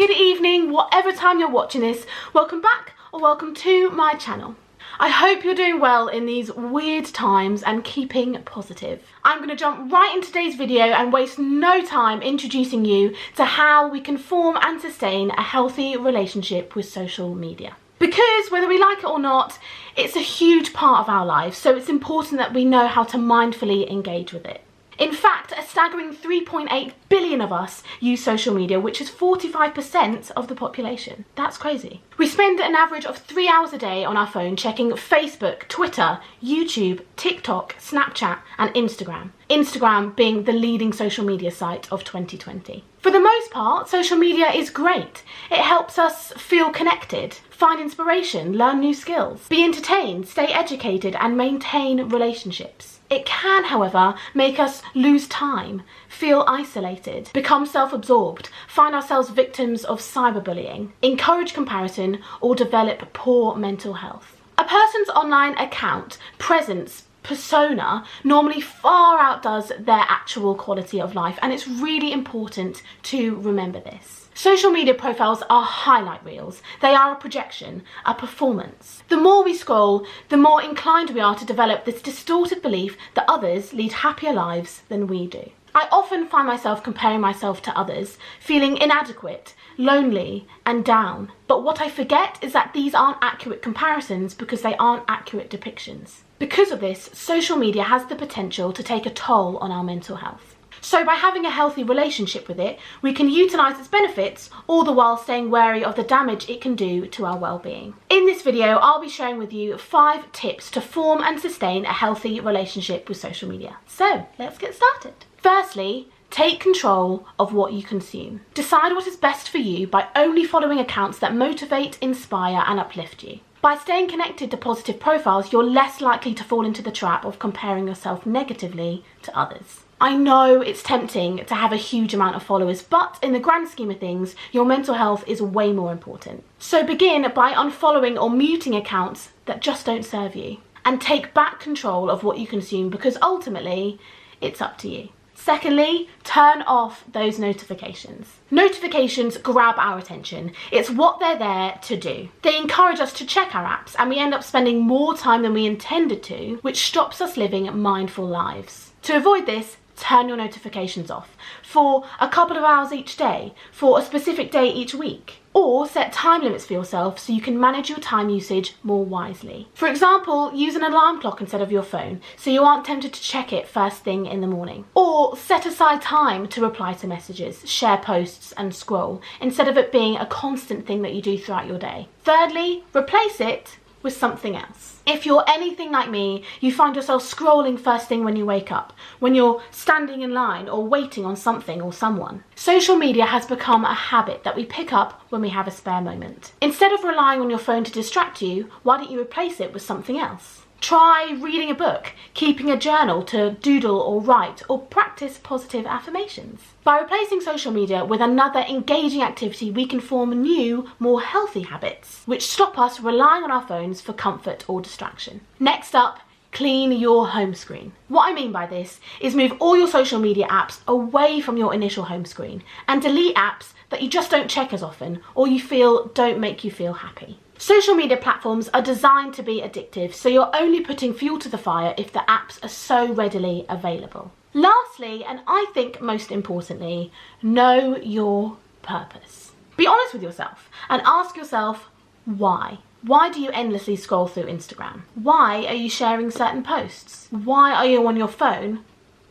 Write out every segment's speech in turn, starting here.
good evening, whatever time you're watching this. Welcome back or welcome to my channel. I hope you're doing well in these weird times and keeping positive. I'm going to jump right into today's video and waste no time introducing you to how we can form and sustain a healthy relationship with social media. Because whether we like it or not, it's a huge part of our lives, so it's important that we know how to mindfully engage with it. In fact, a staggering 3.8 billion of us use social media, which is 45% of the population. That's crazy. We spend an average of 3 hours a day on our phone checking Facebook, Twitter, YouTube, TikTok, Snapchat and Instagram. Instagram being the leading social media site of 2020. For the most part, social media is great. It helps us feel connected, find inspiration, learn new skills, be entertained, stay educated and maintain relationships. It can, however, make us lose time, feel isolated, become self-absorbed, find ourselves victims of cyberbullying, encourage comparison, or develop poor mental health. A person's online account, presence, persona normally far outdoes their actual quality of life, and it's really important to remember this. Social media profiles are highlight reels. They are a projection, a performance. The more we scroll, the more inclined we are to develop this distorted belief that others lead happier lives than we do. I often find myself comparing myself to others, feeling inadequate, lonely and down. But what I forget is that these aren't accurate comparisons because they aren't accurate depictions. Because of this, social media has the potential to take a toll on our mental health. So by having a healthy relationship with it, we can utilise its benefits, all the while staying wary of the damage it can do to our well-being. In this video, I'll be sharing with you 5 tips to form and sustain a healthy relationship with social media. So let's get started. Firstly, take control of what you consume. Decide what is best for you by only following accounts that motivate, inspire and uplift you. By staying connected to positive profiles, you're less likely to fall into the trap of comparing yourself negatively to others. I know it's tempting to have a huge amount of followers, but in the grand scheme of things, your mental health is way more important. So begin by unfollowing or muting accounts that just don't serve you. And take back control of what you consume, because ultimately, it's up to you. Secondly, turn off those notifications. Notifications grab our attention. It's what they're there to do. They encourage us to check our apps, and we end up spending more time than we intended to, which stops us living mindful lives. To avoid this, turn your notifications off for a couple of hours each day, for a specific day each week, or set time limits for yourself so you can manage your time usage more wisely. For example, use an alarm clock instead of your phone so you aren't tempted to check it first thing in the morning. Or set aside time to reply to messages, share posts and scroll, instead of it being a constant thing that you do throughout your day. Thirdly, replace it with something else. If you're anything like me, you find yourself scrolling first thing when you wake up, when you're standing in line or waiting on something or someone. Social media has become a habit that we pick up when we have a spare moment. Instead of relying on your phone to distract you, why don't you replace it with something else? Try reading a book, keeping a journal to doodle or write, or practice positive affirmations. By replacing social media with another engaging activity, we can form new, more healthy habits, which stop us relying on our phones for comfort or distraction. Next up, clean your home screen. What I mean by this is move all your social media apps away from your initial home screen and delete apps that you just don't check as often or you feel don't make you feel happy. Social media platforms are designed to be addictive, so you're only putting fuel to the fire if the apps are so readily available. Lastly, and I think most importantly, know your purpose. Be honest with yourself and ask yourself why. Why do you endlessly scroll through Instagram? Why are you sharing certain posts? Why are you on your phone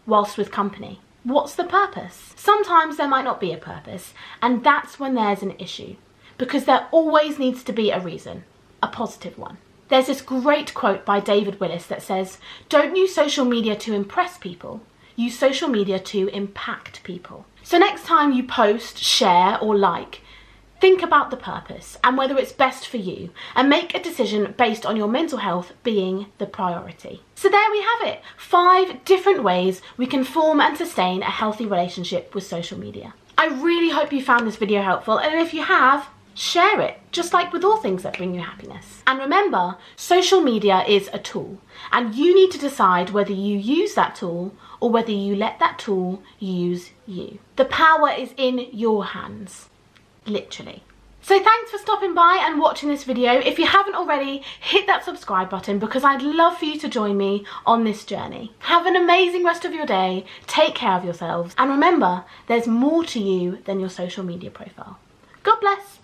whilst with company? What's the purpose? Sometimes there might not be a purpose, and that's when there's an issue. Because there always needs to be a reason, a positive one. There's this great quote by David Willis that says, "Don't use social media to impress people, use social media to impact people." So next time you post, share or like, think about the purpose and whether it's best for you, and make a decision based on your mental health being the priority. So there we have it, 5 different ways we can form and sustain a healthy relationship with social media. I really hope you found this video helpful, and if you have, share it, just like with all things that bring you happiness. And remember, social media is a tool, and you need to decide whether you use that tool or whether you let that tool use you. The power is in your hands. literally. So thanks for stopping by and watching this video. If you haven't already, hit that subscribe button because I'd love for you to join me on this journey. Have an amazing rest of your day, take care of yourselves, and remember, there's more to you than your social media profile. God bless.